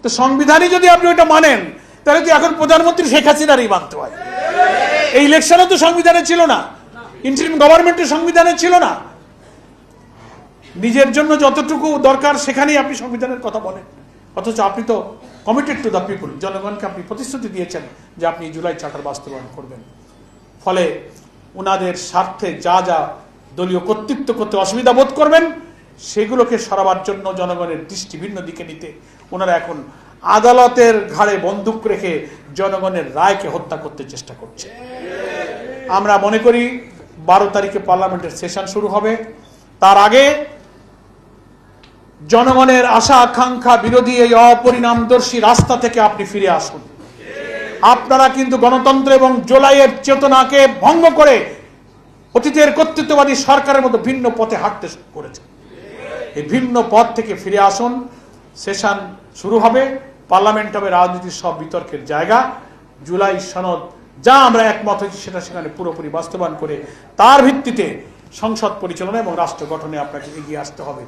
তো সংবিধানই যদি আপনি ওটা মানেন তাহলে তো এখন প্রধানমন্ত্রী শেখ হাসিনারই মানতে হয়। এই ইলেকশনও তো সংবিধানে ছিল না, ইন্টারিম গভর্নমেন্টের সংবিধানে ছিল না। নিজের জন্য যতটুকু দরকার সেখানেই আপনি সংবিধানের কথা বলেন, অথচ আপনি তো কমিটেড টু দ্য পিপল, জনগণকে আপনি প্রতিশ্রুতি দিয়েছেন যে আপনি জুলাই চার্টার বাস্তবায়ন করবেন। ফলে ওনাদের স্বার্থে যা যা দলীয় কর্তৃত্ব করতে অসুবিধা বোধ করবেন সেগুলোকে সরাবার জন্য জনগণের দৃষ্টি ভিন্ন দিকে নিতে ওনারা এখন আদালতের ঘাড়ে বন্দুক রেখে জনগণের রায়কে হত্যা করতে চেষ্টা করছে। আমরা মনে করি 12 তারিখে পার্লামেন্টের সেশন শুরু হবে, তার আগে জনগণের আশা আকাঙ্ক্ষা বিরোধী এই অপরিণামদর্শী রাস্তা থেকে আপনি ফিরে আসুন। আপনারা কিন্তু গণতন্ত্র এবং জুলাইয়ের চেতনাকে ভঙ্গ করে অতীতের কর্তৃত্ববাদী সরকারের মতো ভিন্ন পথে হাঁটতে করেছে। এই ভিন্ন পথ থেকে ফিরে আসুন। সেশন শুরু হবে, পার্লামেন্ট হবে রাজনীতির সব বিতর্কের জায়গা। জুলাই সনদ যা আমরা একমত হয়েছি সেটা সেখানে পুরোপুরি বাস্তবায়ন করে তার ভিত্তিতে সংসদ পরিচালনা এবং রাষ্ট্র গঠনে আপনাকে এগিয়ে আসতে হবে।